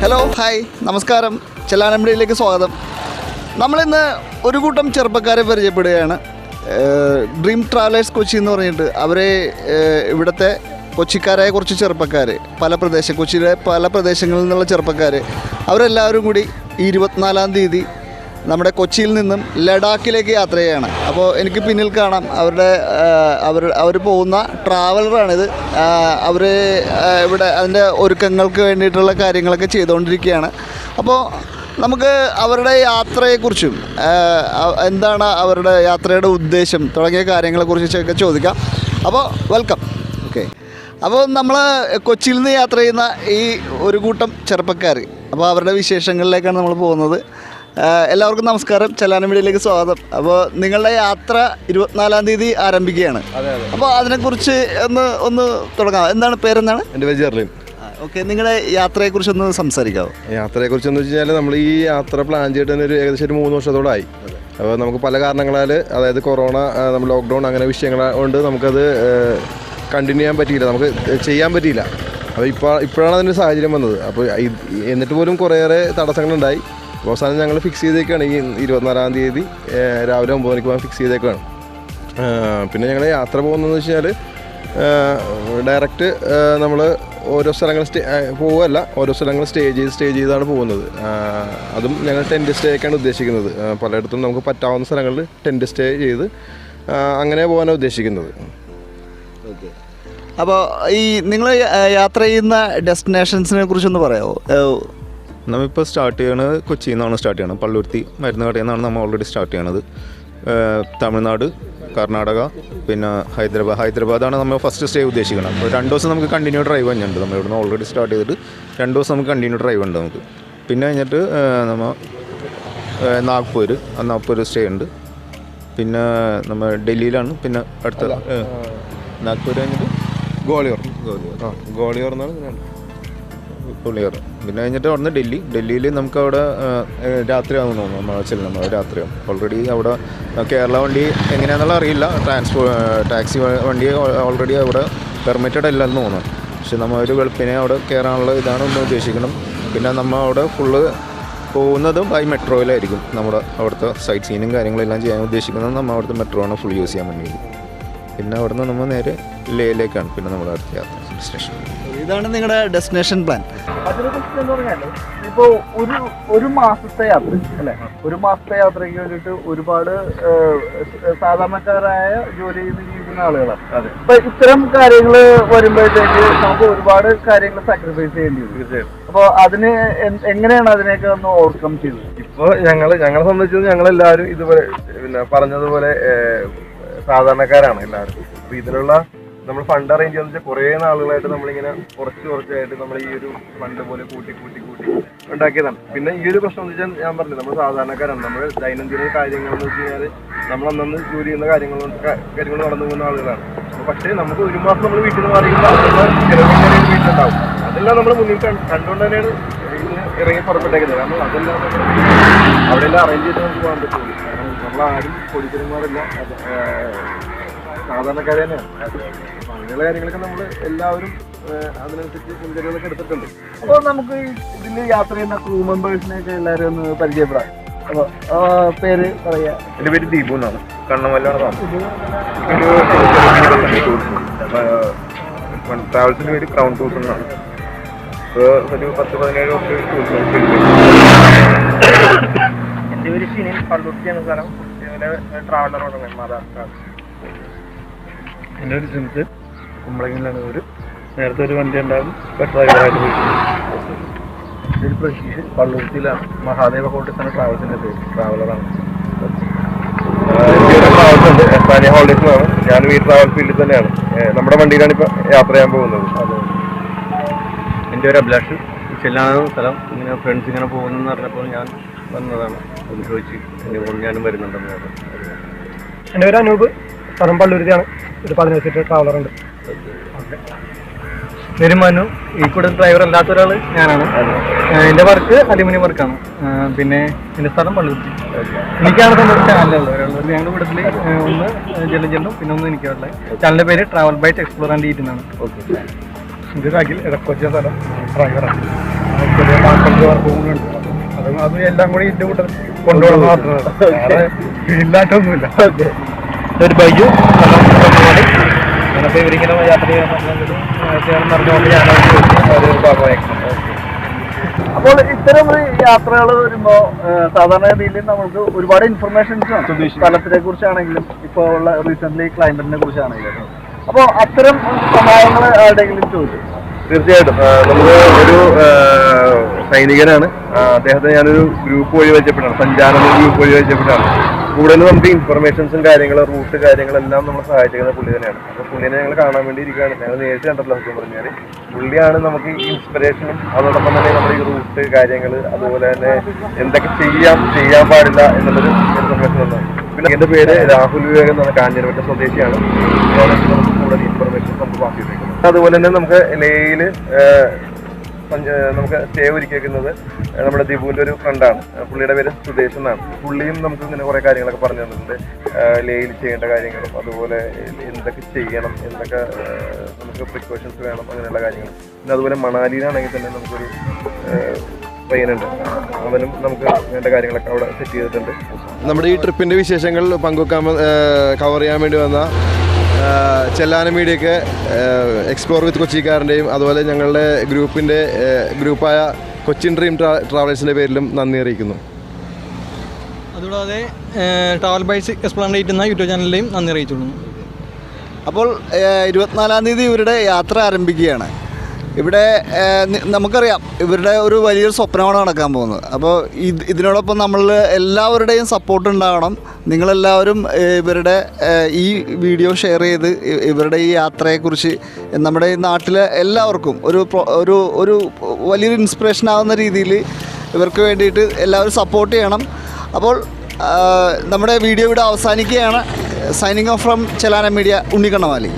Hello hi നമസ്കാരം, ചെല്ലാനമ്പടിയിലേക്ക് സ്വാഗതം. നമ്മളിന്ന് ഒരു കൂട്ടം ചെറുപ്പക്കാരെ പരിചയപ്പെടുകയാണ്. ഡ്രീം ട്രാവലേഴ്സ് കൊച്ചി എന്ന് പറഞ്ഞിട്ട് അവരെ ഇവിടുത്തെ കൊച്ചിക്കാരായ കുറച്ച് ചെറുപ്പക്കാർ, കൊച്ചിയിലെ പല പ്രദേശങ്ങളിൽ നിന്നുള്ള ചെറുപ്പക്കാർ, അവരെല്ലാവരും കൂടി ഈ 24-ാം തീയതി നമ്മുടെ കൊച്ചിയിൽ നിന്നും ലഡാക്കിലേക്ക് യാത്ര ചെയ്യുകയാണ്. അപ്പോൾ എനിക്ക് പിന്നിൽ കാണാം അവർ പോകുന്ന ട്രാവലറാണിത്. അവർ ഇവിടെ അതിൻ്റെ ഒരുക്കങ്ങൾക്ക് വേണ്ടിയിട്ടുള്ള കാര്യങ്ങളൊക്കെ ചെയ്തുകൊണ്ടിരിക്കുകയാണ്. അപ്പോൾ നമുക്ക് അവരുടെ യാത്രയെക്കുറിച്ചും എന്താണ് അവരുടെ യാത്രയുടെ ഉദ്ദേശം തുടങ്ങിയ കാര്യങ്ങളെക്കുറിച്ചൊക്കെ ചോദിക്കാം. അപ്പോൾ വെൽക്കം. ഓക്കെ, അപ്പോൾ നമ്മൾ കൊച്ചിയിൽ നിന്ന് യാത്ര ചെയ്യുന്ന ഈ ഒരു കൂട്ടം ചെറുപ്പക്കാർ, അപ്പോൾ അവരുടെ വിശേഷങ്ങളിലേക്കാണ് നമ്മൾ പോകുന്നത്. എല്ലാവർക്കും നമസ്കാരം, ചെല്ലാനമ്പടിയിലേക്ക് സ്വാഗതം. അപ്പോൾ നിങ്ങളുടെ യാത്ര 24-ാം തീയതി ആരംഭിക്കുകയാണ്. അപ്പോൾ അതിനെക്കുറിച്ച് ഒന്ന് തുടങ്ങാം. എന്താണ് പേരെന്താണ്? എൻ്റെ പേര് ജെർലിൻ. ഓക്കെ, നിങ്ങളുടെ യാത്രയെക്കുറിച്ചൊന്ന് സംസാരിക്കാമോ? യാത്രയെക്കുറിച്ചെന്ന് വെച്ച് കഴിഞ്ഞാൽ നമ്മൾ ഈ യാത്ര പ്ലാൻ ചെയ്തിട്ട് തന്നെ ഏകദേശം 3 വർഷത്തോളമായി. അപ്പോൾ നമുക്ക് പല കാരണങ്ങളാൽ, അതായത് കൊറോണ, നമ്മൾ ലോക്ക്ഡൗൺ അങ്ങനെ വിഷയങ്ങൾ കൊണ്ട് നമുക്കത് കണ്ടിന്യൂ ചെയ്യാൻ പറ്റിയില്ല, നമുക്ക് ചെയ്യാൻ പറ്റിയില്ല. അപ്പോൾ ഇപ്പോഴാണ് അതിൻ്റെ സാഹചര്യം വന്നത്. അപ്പോൾ എന്നിട്ട് പോലും കുറേയേറെ തടസ്സങ്ങളുണ്ടായി. അവസാനം ഞങ്ങൾ ഫിക്സ് ചെയ്തേക്കാണ് ഈ 24-ാം തീയതി രാവിലെ 9 മണിക്ക് പോകാൻ ഫിക്സ് ചെയ്തേക്കാണ്. പിന്നെ ഞങ്ങൾ യാത്ര പോകുന്നതെന്ന് വെച്ച് കഴിഞ്ഞാൽ ഡയറക്റ്റ് നമ്മൾ ഓരോ സ്ഥലങ്ങൾ പോവുകയല്ല, ഓരോ സ്ഥലങ്ങൾ സ്റ്റേ ചെയ്താണ് പോകുന്നത്. അതും ഞങ്ങൾ ടെൻറ്റ് സ്റ്റേ ഒക്കെയാണ് ഉദ്ദേശിക്കുന്നത്. പലയിടത്തും നമുക്ക് പറ്റാവുന്ന സ്ഥലങ്ങളിൽ ടെൻറ്റ് സ്റ്റേ ചെയ്ത് അങ്ങനെ പോകാനാണ് ഉദ്ദേശിക്കുന്നത്. ഓക്കെ, അപ്പോൾ ഈ നിങ്ങൾ യാത്ര ചെയ്യുന്ന ഡെസ്റ്റിനേഷൻസിനെ കുറിച്ചൊന്ന് പറയാമോ? നമ്മളിപ്പോൾ സ്റ്റാർട്ട് ചെയ്യണത് കൊച്ചിയിൽ നിന്നാണ് സ്റ്റാർട്ട് ചെയ്യണത്. പള്ളുരുത്തി മരുന്ന് കടയിൽ നിന്നാണ് നമ്മൾ ഓൾറെഡി സ്റ്റാർട്ട് ചെയ്യണത്. തമിഴ്നാട്, കർണാടക, പിന്നെ ഹൈദരാബാദാണ് നമ്മൾ ഫസ്റ്റ് സ്റ്റേ ഉദ്ദേശിക്കുന്നത്. അപ്പോൾ 2 ദിവസം നമുക്ക് കണ്ടിന്യൂ ഡ്രൈവ് തന്നെയുണ്ട്. നമ്മൾ ഇവിടുന്ന് ഓൾറെഡി സ്റ്റാർട്ട് ചെയ്തിട്ട് 2 ദിവസം നമുക്ക് കണ്ടിന്യൂ ഡ്രൈവ് ഉണ്ട് നമുക്ക്. പിന്നെ കഴിഞ്ഞിട്ട് നമ്മൾ നാഗ്പൂർ സ്റ്റേ ഉണ്ട്. പിന്നെ നമ്മൾ ഡൽഹിയിലാണ്. പിന്നെ അടുത്ത നാഗ്പൂർ കഴിഞ്ഞിട്ട് ഗോളിയോർ എന്നാണ്. പിന്നെ കഴിഞ്ഞിട്ട് അവിടുന്ന് ഡൽഹിയിൽ നമുക്ക് അവിടെ രാത്രിയാകുമെന്ന് തോന്നുന്നു. നമ്മൾ രാത്രിയാവും. ഓൾറെഡി അവിടെ കേരള വണ്ടി എങ്ങനെയാണെന്നുള്ള അറിയില്ല. ടാക്സി വണ്ടി ഓൾറെഡി അവിടെ പെർമിറ്റഡ് അല്ലെന്ന് തോന്നുന്നു. പക്ഷെ നമ്മൾ ഒരു വെളുപ്പിനെ അവിടെ കയറാനുള്ള ഇതാണ് ഒന്ന് ഉദ്ദേശിക്കണം. പിന്നെ നമ്മൾ അവിടെ ഫുള്ള് പോകുന്നത് ബൈ മെട്രോയിലായിരിക്കും. നമ്മുടെ അവിടുത്തെ സൈറ്റ് സീനും കാര്യങ്ങളെല്ലാം ചെയ്യാൻ ഉദ്ദേശിക്കുന്നത് നമ്മൾ അവിടുത്തെ മെട്രോ ആണ് ഫുൾ യൂസ് ചെയ്യാൻ വേണ്ടി. പിന്നെ അവിടുന്ന് നമ്മൾ നേരെ ലേയിലേക്കാണ് പിന്നെ നമ്മുടെ അടുത്ത യാത്ര ഡെസ്റ്റിനേഷൻ. ഇതാണ് നിങ്ങളുടെ ഡെസ്റ്റിനേഷൻ പ്ലാൻ. അതിനെക്കുറിച്ച് എന്ന് പറഞ്ഞാൽ ഇപ്പോൾ ഒരു മാസത്തെ യാത്ര അല്ലേ, ഒരു മാസത്തെ യാത്രയ്ക്ക് വേണ്ടിയിട്ട് ഒരുപാട് സാധാരണക്കാരായ ജോലി ചെയ്ത് ജീവിക്കുന്ന ആളുകളാണ്. അപ്പൊ ഇത്തരം കാര്യങ്ങൾ വരുമ്പോഴത്തേക്ക് നമുക്ക് ഒരുപാട് കാര്യങ്ങൾ സാക്രിഫൈസ് ചെയ്യേണ്ടി വരും. തീർച്ചയായും. അപ്പോൾ അതിന് എങ്ങനെയാണ് അതിനെയൊക്കെ ഒന്ന് ഓവർകം ചെയ്തത്? ഇപ്പോൾ ഞങ്ങളെ സംബന്ധിച്ചത് ഞങ്ങളെല്ലാവരും ഇതുപോലെ പിന്നെ പറഞ്ഞതുപോലെ സാധാരണക്കാരാണ് എല്ലാവരും. അപ്പോൾ ഇതിനുള്ള നമ്മൾ ഫണ്ട് അറേഞ്ച് ചെയ്യാന്ന് വെച്ചാൽ കുറേ നാളുകളായിട്ട് നമ്മളിങ്ങനെ കുറച്ചായിട്ട് നമ്മൾ ഈ ഒരു ഫണ്ട് പോലെ കൂട്ടി ഉണ്ടാക്കിയതാണ്. പിന്നെ ഈ ഒരു പ്രശ്നം എന്ന് വെച്ചാൽ ഞാൻ പറഞ്ഞില്ല, നമ്മൾ സാധാരണക്കാരാണ്. നമ്മൾ ദൈനംദിന കാര്യങ്ങൾ എന്ന് വെച്ച് കഴിഞ്ഞാൽ നമ്മൾ അന്നന്ന് ജോലി ചെയ്യുന്ന കാര്യങ്ങൾ നടന്നു പോകുന്ന ആളുകളാണ്. പക്ഷേ നമുക്ക് ഒരു മാസം നമ്മൾ വീട്ടിൽ നിന്ന് മാറിക്കുമ്പോൾ ചെലവിൻ്റെ വീട്ടിലുണ്ടാവും. അതെല്ലാം നമ്മൾ മുന്നിൽ കണ്ടുകൊണ്ട് തന്നെയാണ് ഇന്ന് ഇറങ്ങി പുറപ്പെട്ടേക്കുന്നത്. കാരണം അതെല്ലാം അവിടെയെല്ലാം അറേഞ്ച് ചെയ്ത് നമുക്ക് പോകാൻ പറ്റുള്ളൂ. കാരണം നമ്മളാരും പൊടിച്ചന്മാരല്ല, സാധാരണക്കാർ തന്നെയാണ്. അങ്ങനെയുള്ള കാര്യങ്ങളൊക്കെ നമ്മൾ എല്ലാവരും അതിനനുസരിച്ച് മുൻകരുതലൊക്കെ എടുത്തിട്ടുണ്ട്. അപ്പോൾ നമുക്ക് ഇതിൽ യാത്ര ചെയ്യുന്ന ക്രൂ മെമ്പേഴ്സിനെയൊക്കെ എല്ലാവരും ഒന്ന് പരിചയപ്പെടാം. അപ്പോൾ പേര് പറയാ? എൻ്റെ പേര് ദീപു എന്നാണ്. കണ്ണമല്ലാണ് താമസം. ട്രാവൽസിൻ്റെ പേര് ക്രൗൺ ടൂർസ് എന്നാണ്. ഒരു 10-17 വർഷം ടൂർസ്. എൻ്റെ പേര് ഷിനിൽ, പള്ളുരുത്തിയാണ് സ്ഥലം. ട്രാവലറോടാണ് മാതാ. എൻ്റെ ഒരു സിംസ് കുമ്പളങ്ങിലാണ്. നേരത്തെ ഒരു വണ്ടി ഉണ്ടാകും, ഡ്രൈവറായിട്ട് പോയിട്ടുണ്ട്. ഒരു പ്രശീഷ്, പള്ളുരുത്തിയിലാണ്. മഹാദേവ ഹോട്ടൽസാണ് ട്രാവൽസിൻ്റെ പേര്. ട്രാവലറാണ്. ട്രാവൽസുണ്ട്, എസ്പാനിയ ഹോളിഡേയ്സിലാണ്. ഞാനും ഈ ട്രാവൽ ഫീൽഡിൽ തന്നെയാണ്. നമ്മുടെ വണ്ടിയിലാണ് ഇപ്പോൾ യാത്ര ചെയ്യാൻ പോകുന്നത്. അതെ. എൻ്റെ ഒരു അഭിലാഷ്, ചെല്ലാണ് സ്ഥലം. ഇങ്ങനെ ഫ്രണ്ട്സ് ഇങ്ങനെ പോകുന്നതെന്ന് പറഞ്ഞപ്പോൾ ഞാൻ വന്നതാണ്. അത് ചോദിച്ച് എൻ്റെ കൂടെ ഞാനും വരുന്നുണ്ടെന്ന് പറഞ്ഞു. എൻ്റെ പേര് അനൂപ്, സ്ഥലം പള്ളുരുത്തിയാണ്. ഒരു 15 സീറ്റർ ട്രാവലറുണ്ട്. പേര് മനു. ഈ കൂടെ ഡ്രൈവർ അല്ലാത്ത ഒരാൾ ഞാനാണ്. എൻ്റെ വർക്ക് അലുമിനിയം വർക്കാണ്. പിന്നെ എൻ്റെ സ്ഥലം പള്ളുരുത്തി. എനിക്കാണ് നമ്മുടെ ചാനലുള്ളത്. ഞങ്ങളുടെ കൂട്ടത്തിൽ ഒന്ന് ജലജനും പിന്നെ ഒന്ന് എനിക്കുള്ള ചാനലിൻ്റെ പേര് travel bite explore and eat എന്നാണ്. ഇത് അഖിൽ, കൊച്ചി സ്ഥലം ഡ്രൈവറാണ്. ചെറിയ മാറ്റങ്ങൾ വർക്കുകളുണ്ട്. അത് എല്ലാം കൂടി ഇതിന്റെ കൂട്ടം കൊണ്ടുപോകണം മാത്രമാണ്, ഇല്ലാട്ടൊന്നുമില്ല. ഒരു ബൈജു ഞാനപ്പോൾ ഇവരിങ്ങനെ യാത്ര ചെയ്യാൻ പറഞ്ഞുകൊണ്ട് ഞാനൊരു ഭാഗമായി. അപ്പോൾ ഇത്തരം ഒരു യാത്രകൾ വരുമ്പോൾ സാധാരണഗതിയിൽ നമുക്ക് ഒരുപാട് ഇൻഫർമേഷൻസ് ആണ്, സ്ഥലത്തിനെ കുറിച്ചാണെങ്കിലും ഇപ്പോൾ ഉള്ള റീസെന്റ് ക്ലൈമറ്റിനെ കുറിച്ചാണെങ്കിലും. അപ്പോൾ അത്തരം സഹായങ്ങൾ ആരുടെയെങ്കിലും ചോദിച്ചു? തീർച്ചയായിട്ടും നമ്മൾ ഒരു സൈനികനാണ്, അദ്ദേഹത്തെ ഞാനൊരു ഗ്രൂപ്പ് വഴി വെച്ചപ്പെട്ടാണ്, സഞ്ചാരം ഗ്രൂപ്പ് വഴി വെച്ചപ്പെട്ടാണ്. കൂടുതലും നമുക്ക് ഇൻഫർമേഷൻസും കാര്യങ്ങളും റൂട്ട് കാര്യങ്ങളെല്ലാം നമ്മളെ സഹായിച്ചിരിക്കുന്ന പുള്ളി തന്നെയാണ്. അപ്പോൾ പുള്ളിനെ ഞങ്ങൾ കാണാൻ വേണ്ടി ഇരിക്കുകയാണ്. ഞങ്ങൾ നേരിട്ട് കണ്ടല്ലോ സത്യം പറഞ്ഞാൽ. പുള്ളിയാണ് നമുക്ക് ഇൻസ്പിറേഷനും അതോടൊപ്പം തന്നെ നമ്മുടെ ഈ റൂട്ട് കാര്യങ്ങൾ, അതുപോലെ തന്നെ എന്തൊക്കെ ചെയ്യാൻ പാടില്ല എന്നുള്ളൊരു ഇൻഫർമേഷൻ ഉള്ളത്. പിന്നെ എൻ്റെ പേര് രാഹുൽ വിവേക് എന്നാണ്, കാഞ്ഞിരപ്പറ്റ സ്വദേശിയാണ്. നമുക്ക് കൂടുതൽ ഇൻഫർമേഷൻ നമുക്ക് പാസ് ചെയ്തേക്കുന്നത്. അതുപോലെ തന്നെ നമുക്ക് ലേയിൽ നമുക്ക് സ്റ്റേ ഒരുക്കിയിരിക്കുന്നത് നമ്മുടെ ദിബുവിൻ്റെ ഒരു ഫ്രണ്ടാണ്, പുള്ളിയുടെ പേര് സുദേശ് എന്നാണ്. പുള്ളിയും നമുക്ക് ഇങ്ങനെ കുറേ കാര്യങ്ങളൊക്കെ പറഞ്ഞു തന്നിട്ടുണ്ട്, ലേയിൽ ചെയ്യേണ്ട കാര്യങ്ങളും അതുപോലെ എന്തൊക്കെ ചെയ്യണം, എന്തൊക്കെ നമുക്ക് പ്രിക്കോഷൻസ് വേണം, അങ്ങനെയുള്ള കാര്യങ്ങൾ. പിന്നെ അതുപോലെ മണാലിയിലാണെങ്കിൽ തന്നെ നമുക്കൊരു പയ്യനുണ്ട്, അവനും നമുക്ക് വേണ്ട കാര്യങ്ങളൊക്കെ അവിടെ സെറ്റ് ചെയ്തിട്ടുണ്ട്. നമ്മുടെ ഈ ട്രിപ്പിൻ്റെ വിശേഷങ്ങൾ പങ്കുവെക്കാൻ കവർ ചെയ്യാൻ വേണ്ടി വന്ന ചെല്ലാനം മീഡിയക്ക് എക്സ്പ്ലോർ വിത്ത് കൊച്ചിക്കാരൻ്റെയും അതുപോലെ ഞങ്ങളുടെ ഗ്രൂപ്പായ കൊച്ചിൻ ഡ്രീം ട്രാവലേഴ്സിൻ്റെ പേരിലും നന്ദി അറിയിക്കുന്നു. അതുകൂടാതെ ട്രാവൽ ബൈറ്റ്സ് എക്സ്പ്ലാനേറ്റ് എന്ന യൂട്യൂബ് ചാനലിലെയും നന്ദി അറിയിച്ചുകൊള്ളുന്നു. അപ്പോൾ 24-ാം തീയതി ഇവരുടെ യാത്ര ആരംഭിക്കുകയാണ്. ഇവിടെ നമുക്കറിയാം ഇവരുടെ ഒരു വലിയൊരു സ്വപ്നമാണ് നടക്കാൻ പോകുന്നത്. അപ്പോൾ ഇതിനോടൊപ്പം നമ്മൾ എല്ലാവരുടെയും സപ്പോർട്ട് ഉണ്ടാകണം. നിങ്ങളെല്ലാവരും ഇവരുടെ ഈ വീഡിയോ ഷെയർ ചെയ്ത് ഇവരുടെ ഈ യാത്രയെക്കുറിച്ച് നമ്മുടെ ഈ നാട്ടിലെ എല്ലാവർക്കും ഒരു വലിയൊരു ഇൻസ്പിറേഷൻ ആവുന്ന രീതിയിൽ ഇവർക്ക് വേണ്ടിയിട്ട് എല്ലാവരും സപ്പോർട്ട് ചെയ്യണം. അപ്പോൾ നമ്മുടെ വീഡിയോ ഇവിടെ അവസാനിക്കുകയാണ്. Signing off from Chellanam media, ഉണ്ണിക്കണ്ണമാലി.